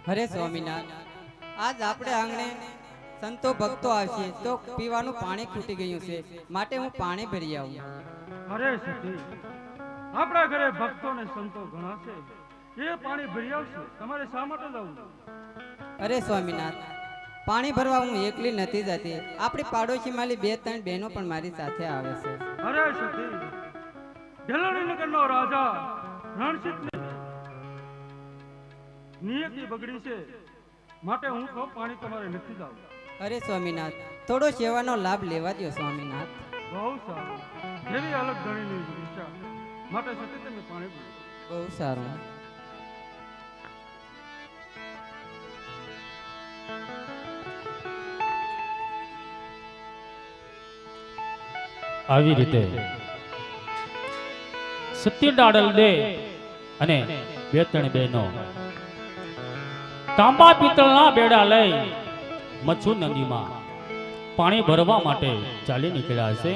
હરે સ્વામિનાથ, આજ આપણે આંગણે સંતો ભક્તો આવશે તો પીવાનું પાણી ખૂટી ગયું છે, માટે હું પાણી ભરી આવું. અરે સખી, આપણા ઘરે ભક્તો ને સંતો ઘણા છે, એ પાણી ભરી આવશે. તમારે શા માટે જવું? અરે સ્વામિનાથ, પાણી ભરવા હું એકલી નથી જતી, આપણી પાડોશી માલી 2-3 બહેનો પણ મારી સાથે આવે છે. અરે સખી, ઢેલણીનગરનો રાજા રણજીતની નિયતિ બગડી છે, માટે હું તો પાણી તમારે નથી જાવ. અરે સ્વામિનાથ, થોડો સેવાનો લાભ લેવા દો સ્વામિનાથ. બહુ સારું, જેવી અલગ ધણીની ઈચ્છા, માટે સતી તમે પાણી પીવો. બહુ સારું. આવી રીતે સત્ય ડાડલ દે અને 2-3 બહેનો તાંબા પિત્તળના બેડા લઈ મચ્છુ નદીમાં પાણી ભરવા માટે ચાલી નીકળ્યા છે.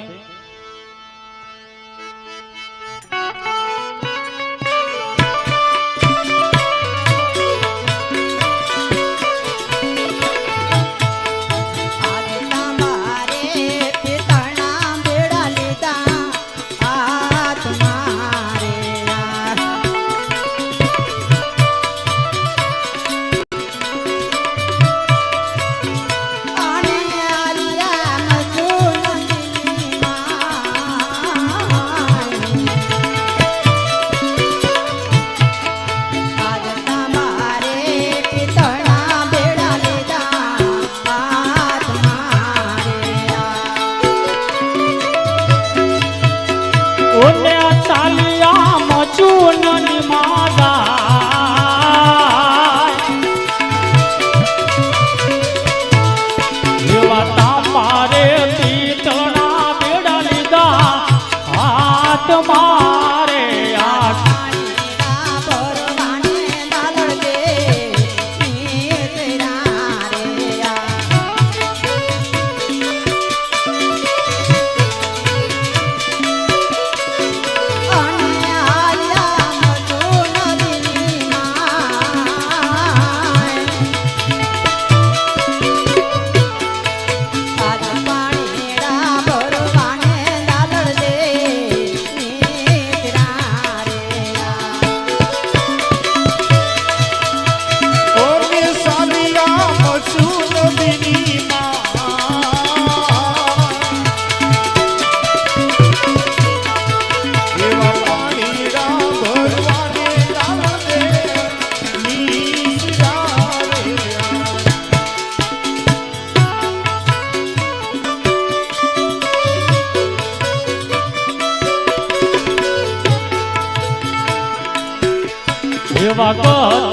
એવા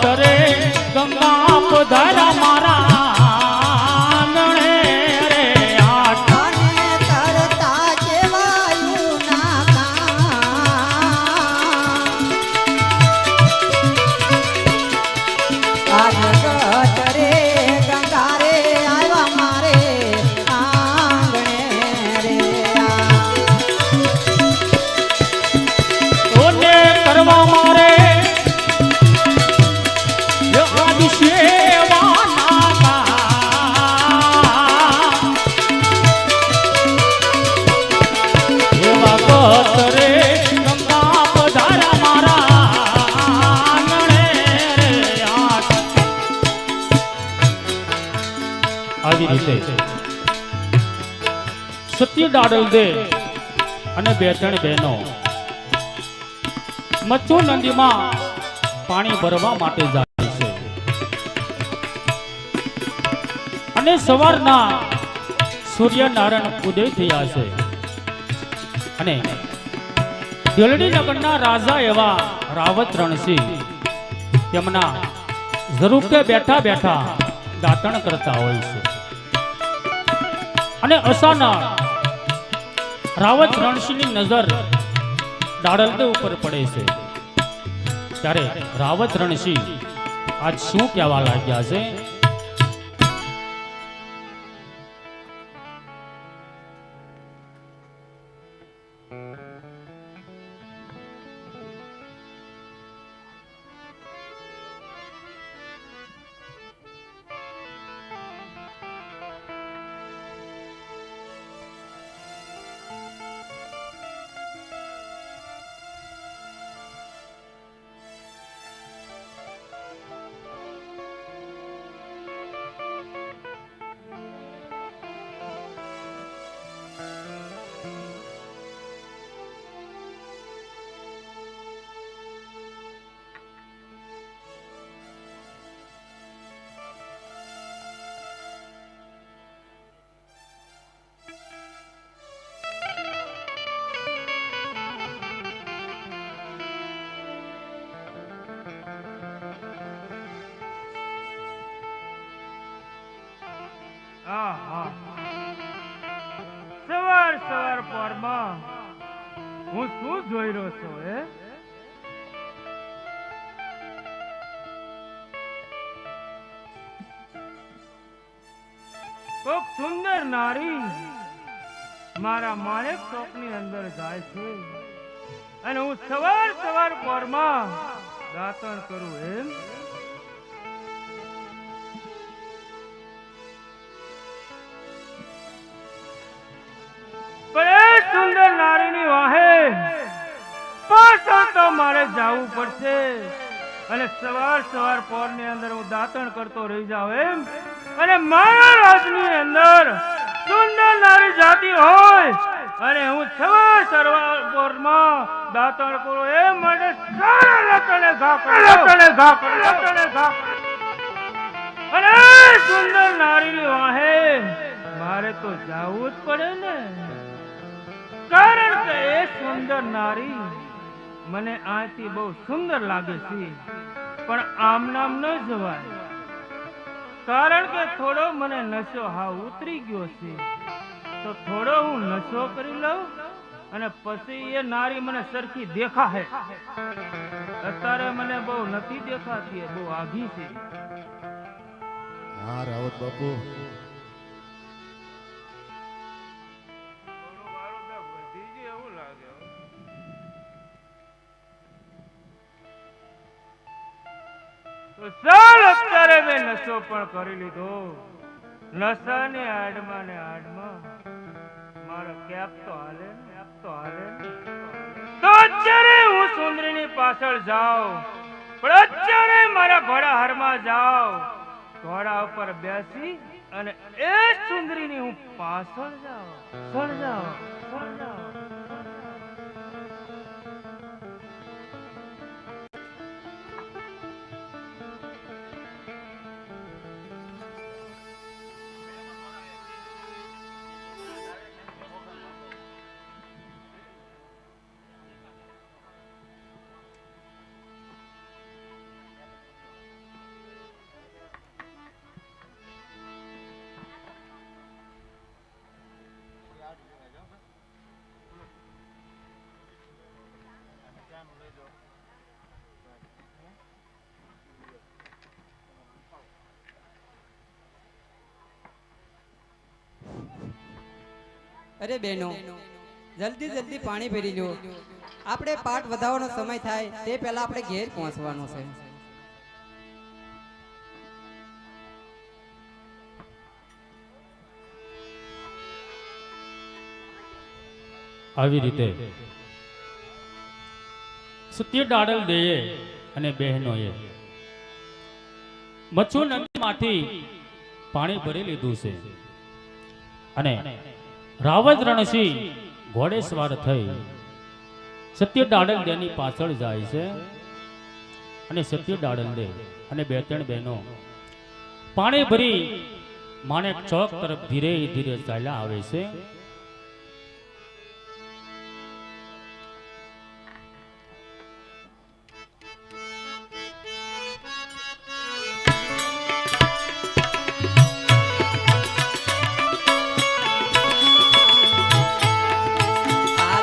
કરે ગંગા પધારા મારા આંગણે રે આઠાને તરતા જેવાયું ના આજ કરે ગંગા રે આવ્યા મારે આંગણે રે ઓને કરવા મારે આવી રીતે સત્ય ડાડલ દે અને 2-3 બહેનો મચ્છુ નદીમાં પાણી ભરવા માટે જાય છે અને સવારના સૂર્યનારાયણ ઉદય થયા છે અને દેલડી નગરના રાજા એવા રાવત રણસિંહ તેમના ઝરૂખે બેઠા બેઠા દાતણ કરતા હોય છે અને અચાનક રાવત રણસિંહની નજર ડાડલદે ઉપર પડે છે. ત્યારે રાવત રણસિંહ આજ શું કહેવા લાગ્યા છે? આહા. સવાર સવાર પોરમાં હું શું જોઈ રહ્યો છું હે? કોક સુંદર નારી મારા માણેક ચોકની અંદર જાય છે અને હું સવાર સવાર પોરમાં દાતણ કરું એમ. પણ એ સુંદર નારીની વાહે પાછળ તો મારે જવું પડશે અને સવાર સવાર પોરની અંદર હું દાતણ કરતો રહી જાઉં એમ. અને મારા રાજની અંદર સુંદર નારી જાતી હોય અને હું સવાર સવાર પોરમાં દાતણ કરું એમ માટે સારા લટણે ઘા અને એ સુંદર નારીની વાહે મારે તો જવું જ પડે ને, કારણ કે એ સુંદર નારી મને આથી બહુ સુંદર લાગે છે. પણ આમ નામ ન જવાય, કારણ કે થોડો મને નશો હાવ ઉતરી ગયો છે. તો થોડો હું નશો કરી લઉં અને પછી એ નારી મને સરખી દેખાય. અત્યારે મને બહુ નથી દેખાતી, બહુ આઘી છે. હા રાવત બાપુ, તો ચાલ અત્યારે મેં નશો પણ કરી લીધો. નશાની આડમાં ને આડમાં મારો કેપ તો હાલે ને, તો અત્યારે હું સુંદરીની પાછળ જાઉં, પણ અત્યારે મારા ઘોડા હારમાં જાઉં, ઘોડા ઉપર બેસી અને એ સુંદરીની હું પાછળ જાઉં. અરે બહેનો, જલ્દી જલ્દી પાણી ભરી લો. આપણે પાઠ વધારવાનો સમય થાય તે પહેલા આપણે ઘેર પહોંચવાનું છે. આવી રીતે સત્ય ડાડલ દેએ અને બહેનોએ મચ્છુ નદીમાંથી પાણી ભરી લીધું છે અને રાવત રણસિંહ ઘોડેસવાર થઈ સત્ય ડાડલ દેની પાછળ જાય છે અને સત્ય ડાડલ દે અને બે ત્રણ બહેનો પાણી ભરી માણેક ચોક તરફ ધીરે ધીરે ચાલ્યા આવે છે. આ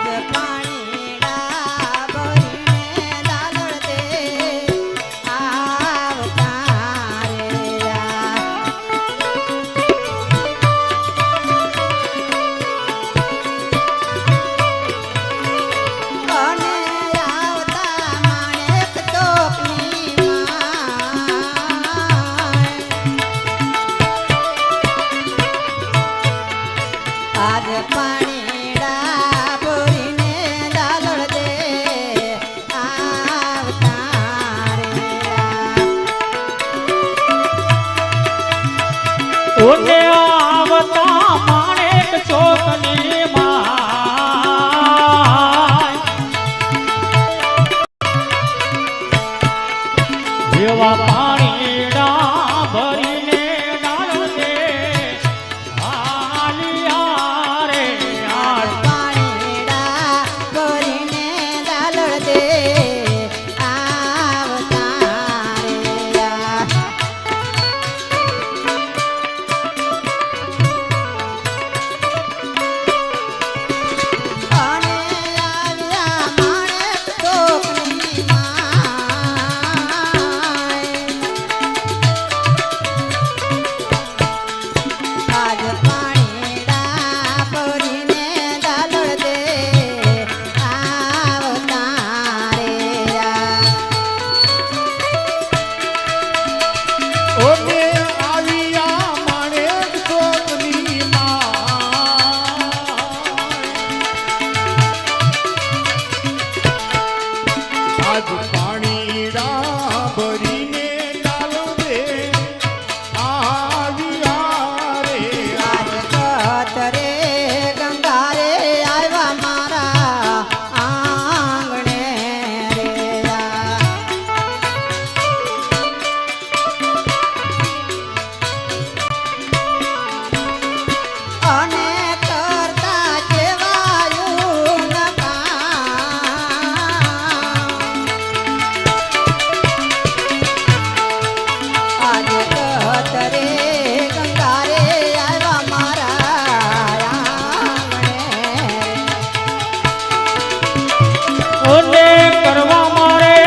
ઓને કરવા મારે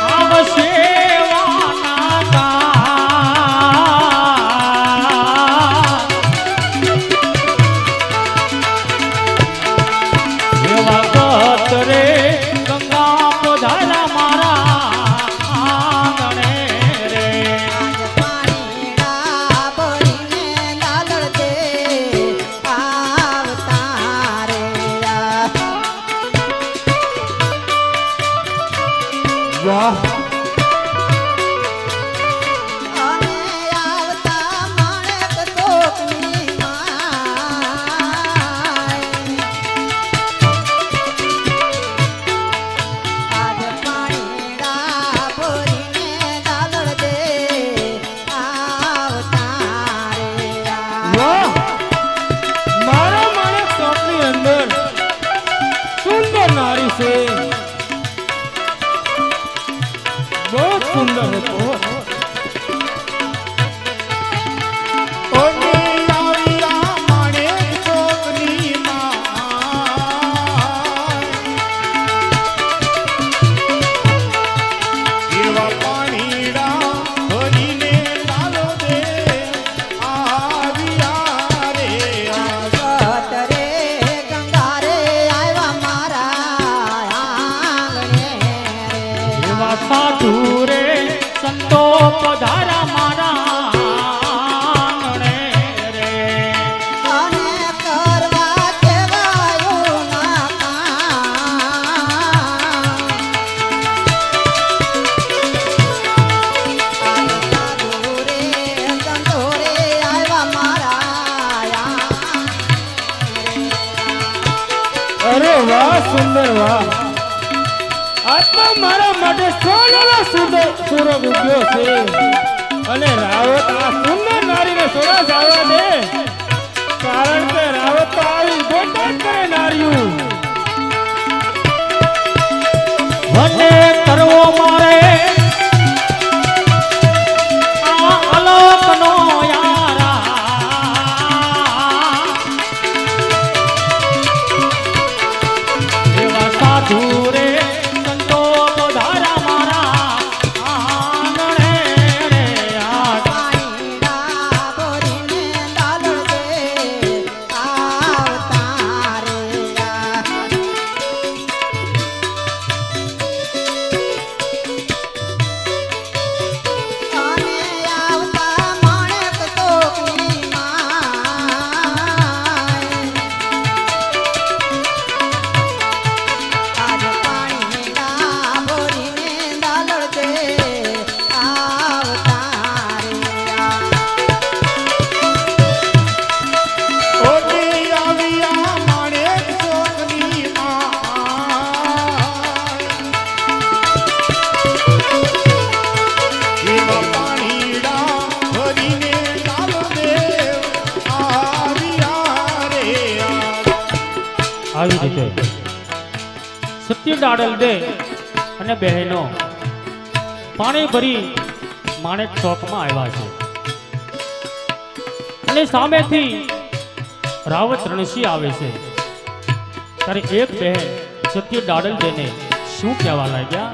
આવશે વાના એવા ગત રે ગંગા પધારા મારા આંગણે રે પાણીડા ભરીને દાદર દે આવતા રે વાહ અને આવતા માણેક તોકની માય આજ પાણીડા ભરીને દાદર દે આવતા રે વાહ મારા માણેક ચોકની અંદર સુંદર નારી છે બહુ સુંદર है बहुत સતરે ગંગા રે આવ્યા મારા આંગણે રે એવા સાધુ રે સંતો પધારા મારા આંગણે રે અને કરવા દેવાયું ના કામ સાધુ રે સંતો રે આવ્યા મારા અરે વાહ સુંદર વાહ આજ તો મારા માટે સોનાનો સુંદર સૂરજ ઉગ્યો છે અને રાવત આ સુંદર નારીને સોના જવા દે કારણ કે રાવત તો આવી ગોટા જ કરે નારીયું મને કરવો મારે આ અલોકનો યારા એવા સાધુ રે સંતો પધારા મારા આંગણે રે પાણીડા ભરીને દાદર દે આવતા રે અને આવતા માણેક તોકની માય આજ પાણીડા ભરીને દાદર દે આવતા રે ઓડી આવ્યા માણેક ચોકની એવા પાણીડા ભરીને લાલો દેવ આવ્યા રે આવી રીતે સત્ય ડાડલ દે અને બહેનો પાણી ભરી માણેક ચોકમાં આવ્યા છે અને સામેથી રાવત રણસિંહ આવે છે ત્યારે એક બહેન સત્ય ડાડલ દેને શું કહેવા લાગ્યા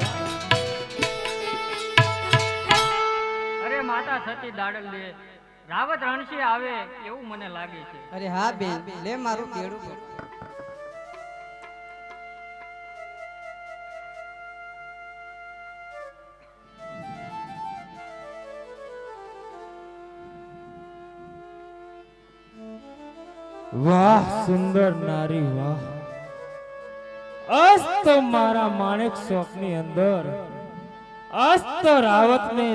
અરે માતા સતી દાડલ લે રાવત રણસિંહ આવે એવું મને લાગે છે. અરે હા બેન લે મારું કેળું પર. વાહ સુંદર નારી વાહ આજ તો મારા માણેક ચોકની અંદર આજ તો રાવતને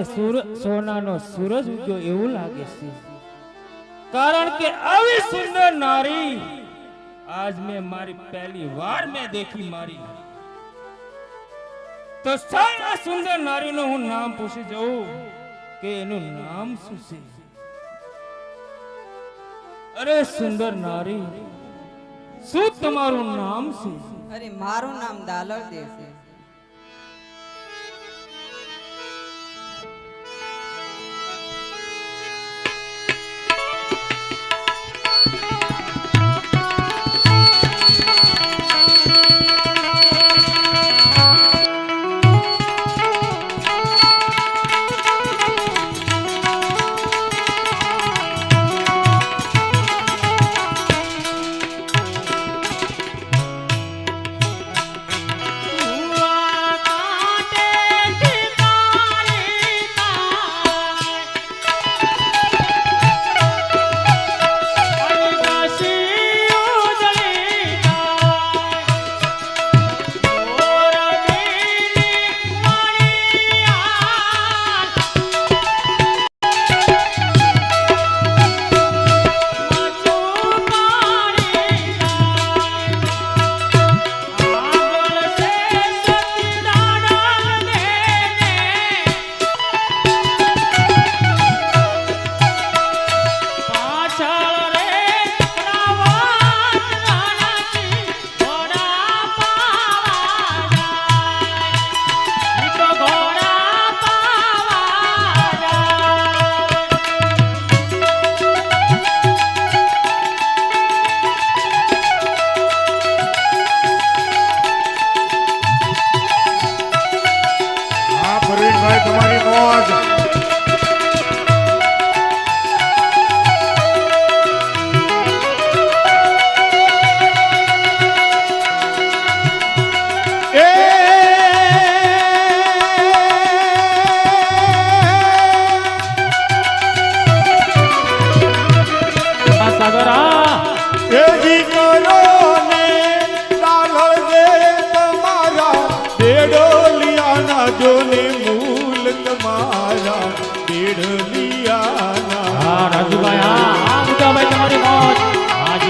સોનાનો સૂરજ ઉગ્યો એવું લાગે છે કારણ કે આવી સુંદર નારી આજ મેં મારી પહેલી વાર મેં દેખી મારી તો સારા સુંદર નારીનું હું નામ પૂછી જાઉં કે એનું નામ શું છે અરે સુંદર નારી શું તમારું નામ છે અરે મારું નામ દાલર દે છે.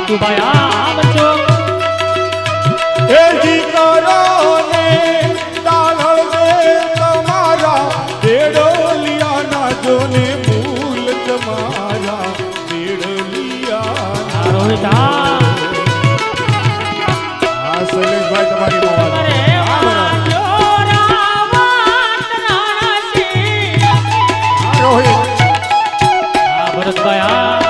જીતુભાઈ આ બચ્ચો એ જીકરો ને ડાળ દે તમારા દેડલિયાના જોને ભૂલ તમારા દેડલિયા રોહિત આ શૈલેષભાઈ તમારી મોજ રોહિત ભરતભાઈ આ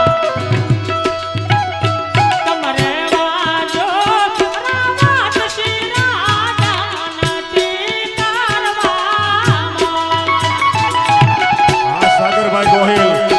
સાગરભાઈ ગોહિલ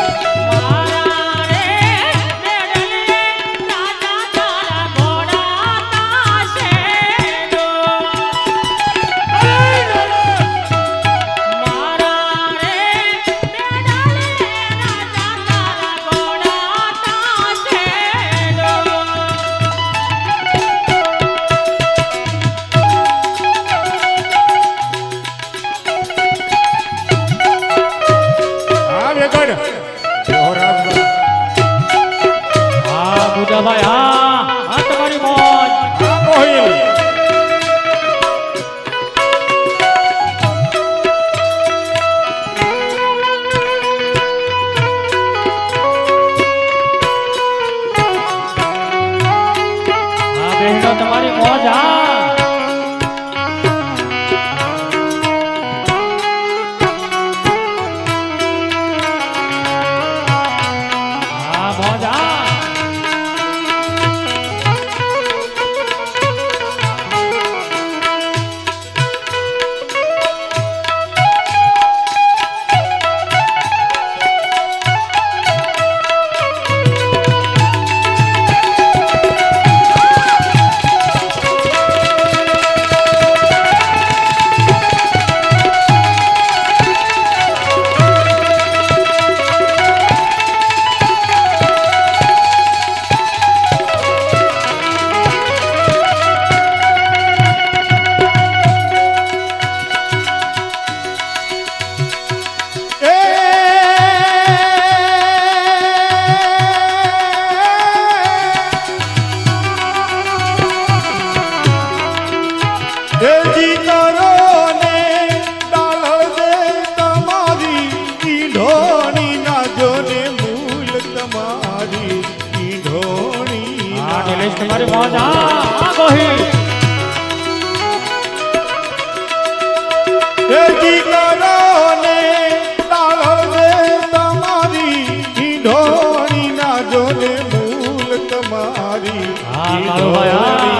ભાઈ આ તમારી મોજ ગોહિલ આ બહેનો તમારી મોજ આ મોજ આ તમારી મોજ આ ગોહિલ એ જીકરો ને ડાળ દે તમારી ઈંઢોણી ના જોને મૂલ તમારી હા મારો ભાઈ આ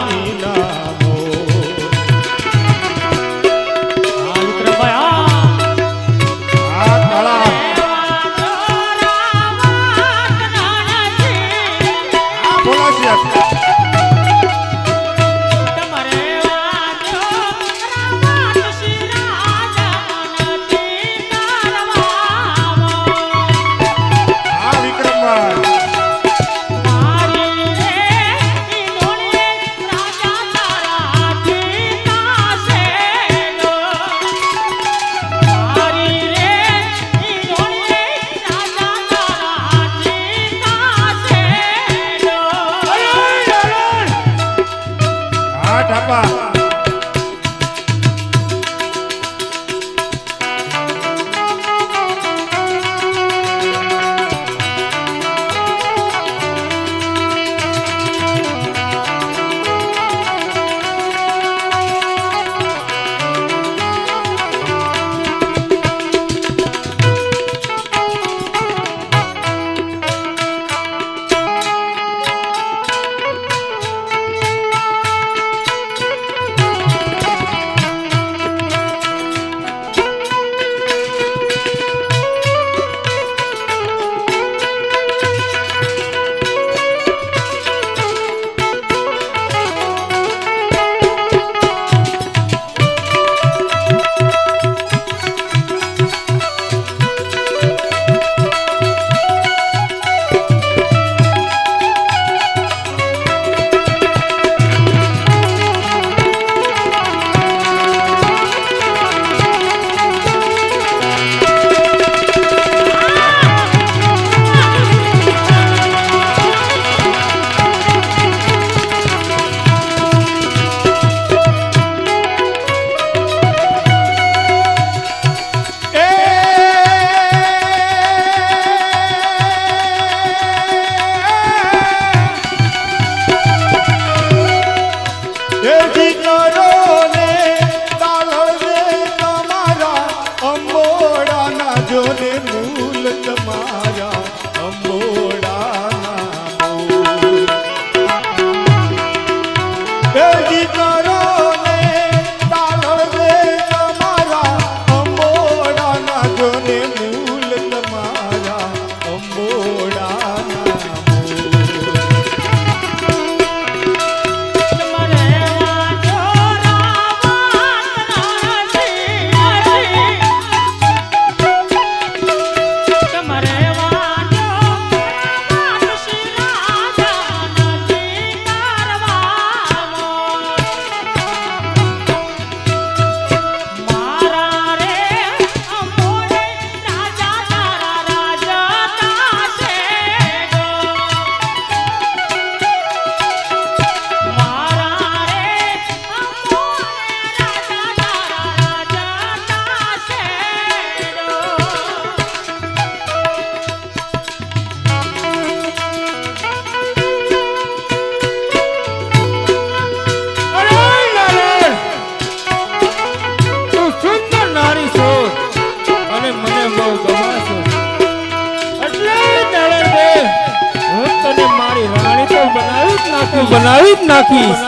તું બનાવી જ નાખીશ.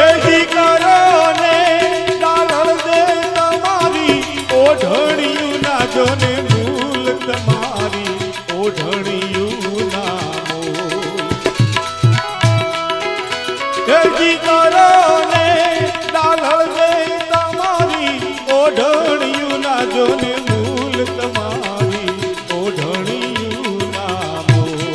એજી કરો ને ડાળર દે તમારી ઓઢણિયું ના જો ને મૂલ તમારી ઓઢણિયું ના મૂલ એજી કરો ને ડાળર દે તમારી ઓઢણિયું ના જો ને મૂલ તમારી ઓઢણિયું ના મૂલ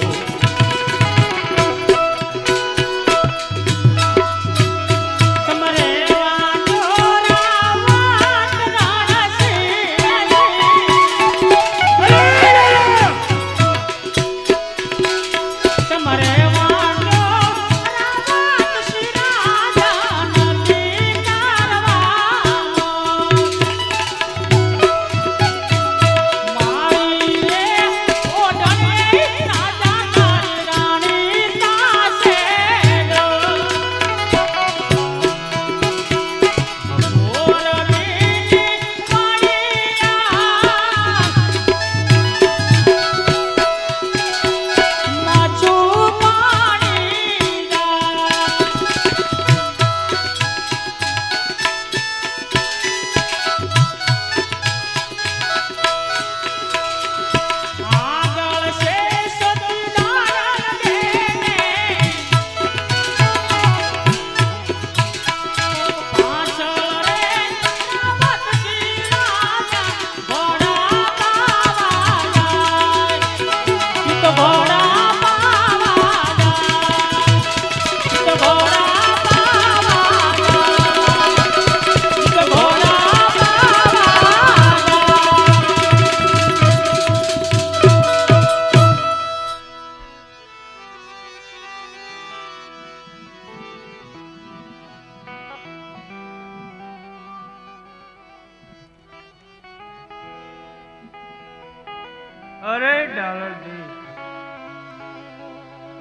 અરે ડાલરજી,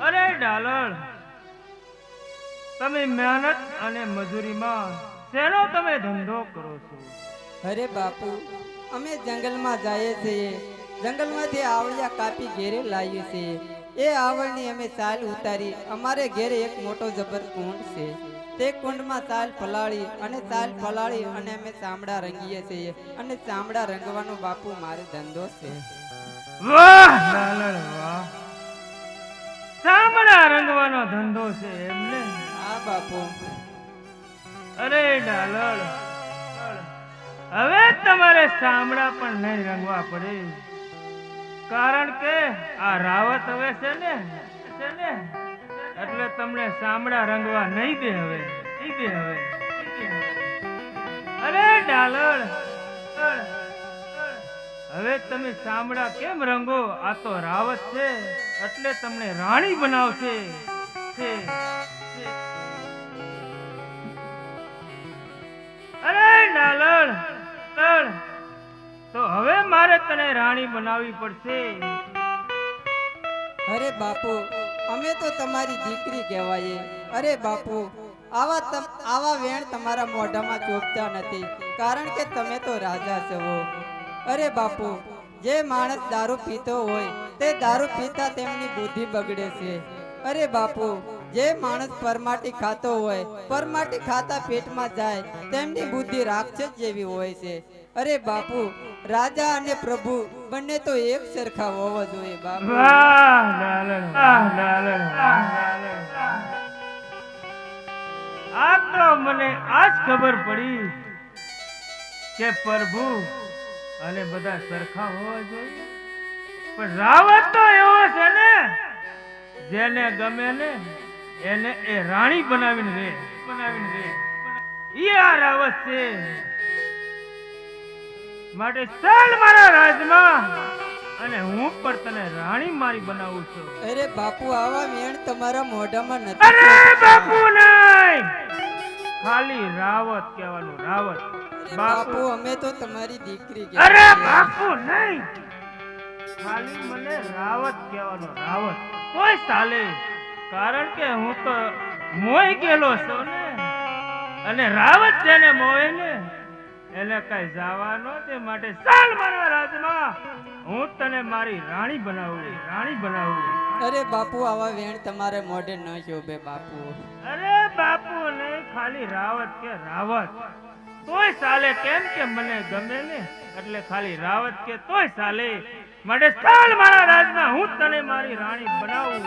અરે ડાલર, તમે મહેનત અને મજૂરીમાં શેનો તમે ધંધો કરો છો? અરે બાપુ, અમે જંગલમાં જઈએ છીએ, જંગલમાંથી આવળિયા કાપી ઘેરે લાવીએ છીએ. એ આવળની અમે ચાલ ઉતારી અમારે ઘેરે એક મોટો જબર કુંડ છે. તે કુંડમાં ચાલ પલાળી અને અમે ચામડા રંગીએ છીએ અને ચામડા રંગવાનો બાપુ મારો ધંધો છે. વાહ ડાલર વાહ, ચામડા રંગવાનો ધંધો છે એમને? હા બાપુ. અરે ડાલર, હવે તમારે ચામડા પણ નહીં રંગવા પડે, કારણ કે આ રાવત હવે છે ને એટલે તમને ચામડા રંગવા નહીં દે હવે. અરે ડાલર, હવે તમે ચામડા કેમ રંગો? આ તો રાવત છે એટલે તમને રાણી બનાવશે. અરે ડાલર, તો હવે મારે તને રાણી બનાવવી પડશે. અરે બાપુ, અમે તો તમારી દીકરી કહેવાય. અરે બાપુ, આવા વેણ તમારા મોઢામાં ચોપતા નથી, કારણ કે તમે તો રાજા છો. અરે બાપુ, જે માણસ દારૂ પીતો હોય તે દારૂ પીતા તેમની બુદ્ધિ બગડે છે. અરે બાપુ, જે માણસ પરમાટી ખાતો હોય પરમાટી ખાતા પેટમાં જાય તેમની બુદ્ધિ રાક્ષસ જેવી હોય છે. અરે બાપુ, રાજા અને પ્રભુ બંને તો એક સરખા હોવા જોઈએ બાપુ. વાહ ડાલર, વાહ ડાલર, વાહ ડાલર. આ તો મને આજ ખબર પડી કે પ્રભુ અને બધા સરખા હોવા જોઈએ, પણ રાવત તો એવો છે ને જેને ગમે ને એને એ રાણી બનાવીને રે. ઈ આ રાવત છે. માટે ચાલ મારા રાજમાં અને હું પણ તને રાણી મારી બનાવું છું. અરે બાપુ આવા વેણ તમારા મોઢામાં નથી અરે ચોટતા. બાપુ નહીં, ખાલી રાવત કહેવાનું, રાવત. અરે બાપુ બાપુ અમે તો તમારી દીકરી અરે કહેવાય. બાપુ નહીં, ખાલી મને રાવત કહેવાનો, રાવત તોય ચાલે, કારણ કે હું તો મોઈ ગયેલો છું ને, અને રાવત જેને મોય ને એને કઈ જવા ન દે. માટે ચાલ મારા રાજમાં, હું તને મારી રાણી બનાવું, રાણી બનાવું. અરે બાપુ આવા વેણ તમારે મોઢે ન શોભે બાપુ. અરે બાપુ નહીં, ખાલી રાવત કે રાવત તોય ચાલે, કેમ કે મને ગમે ને એટલે ખાલી રાવત કે તોય ચાલે. માટે ચાલ મારા રાજમાં, હું તને મારી રાણી બનાવું.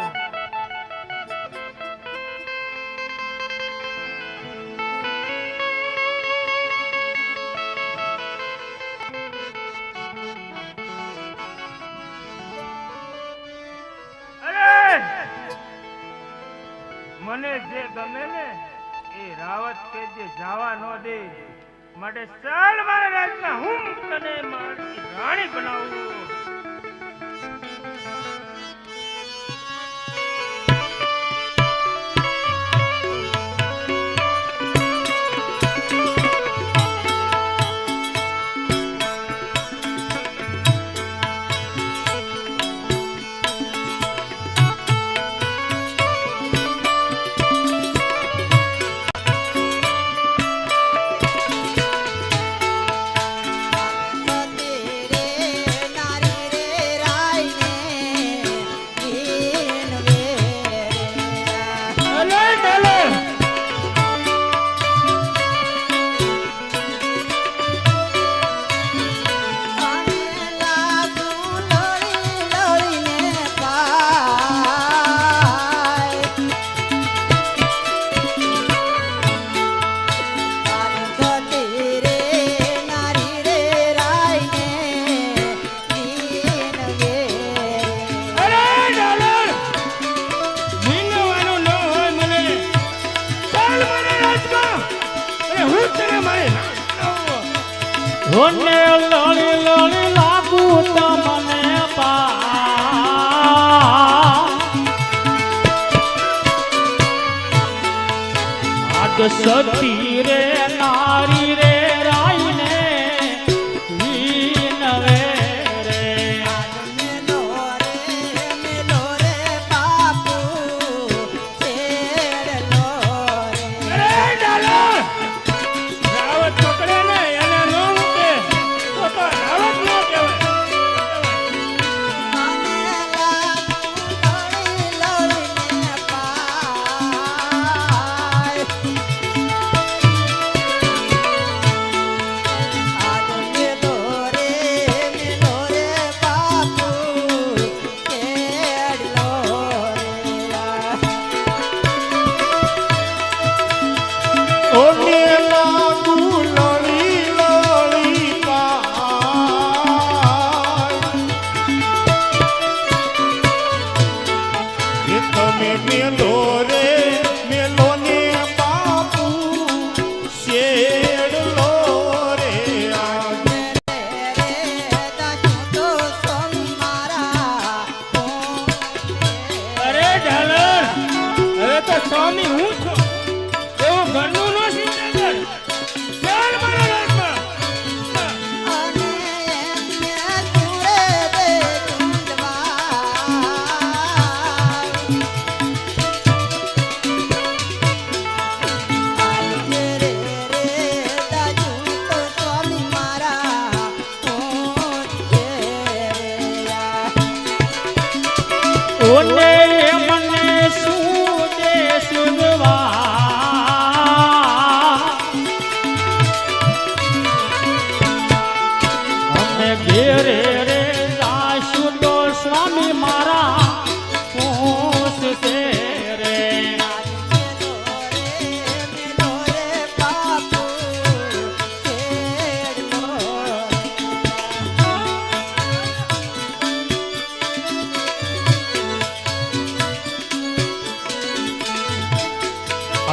અરે મને જે ગમે ને એ રાવત કે જે જવા ન દે. માટે ચાલ મારા રાજમાં, હું તને મારી રાણી બનાવું. હોને લળી લળી લાગુ તમને આજ સતી રે નારી રે રાઈને વિનવે રે. મેલો રે બાપુ છેડલો રે. અરે ડાલો, રાવત પકડે ને એને ન મૂકે તો રાવત ન ઓને લાગુ લળી લળી પાય. એ તમે મેલો રે મેલો ને બાપુ શેડલો રે આજ. અરે ઢાલર, હવે તો સ્વામી હું છું, એવું ઘરનું નો ચિંતા કર. ચાલ મારા રાજમાં. ઓને મને સુદે સુદવા અમે ઘેરે રે જાશું તો સ્વામી મારા પૂછશે રે.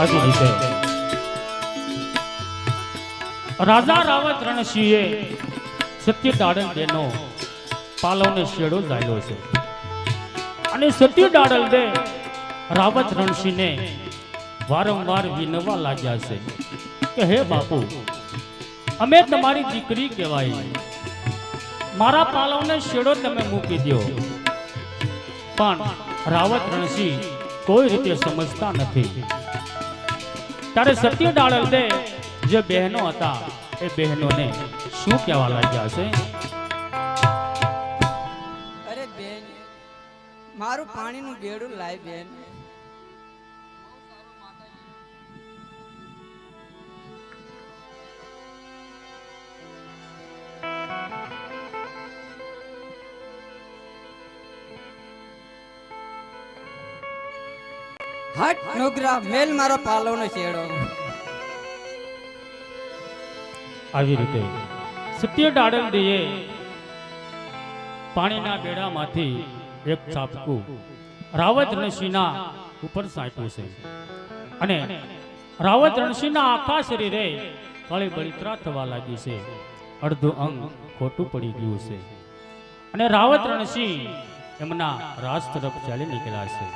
આવી રીતે રાજા રાવત રણસિંહે સત્ય ડાડલ દેનો પાલવને શેડો જાયલો છે અને સત્ય ડાડલ દે રાવત રણસિંહને વારંવાર વિનવા લાગ્યા છે કે હે બાપુ, અમે તમારી દીકરી કહેવાય, મારા પાલવને શેડો તમે મૂકી દો. પણ રાવત રણસિંહ કોઈ રીતે સમજતા નથી. ત્યારે સત્ય ડાળલ દે જે બહેનો હતા એ બહેનોને શું કહેવા લાગ્યા છે? અરે બેન, મારું પાણીનું બેડું લાય બેન. હટ નુગરા, મેલ મારો પાલવનો શેડો. આવી રીતે સત્ય ડાળલ દેએ પાણીના બેડામાંથી એક ચાપકું રાવત રણસિંહના ઉપર સાંટ્યું છે અને રાવત રણસિંહના આખા શરીરે કળી બળતરા થવા લાગી છે. અડધું અંગ ખોટું પડી ગયું છે અને રાવત રણસિંહ એમના રાજ તરફ ચાલી નીકળ્યા છે.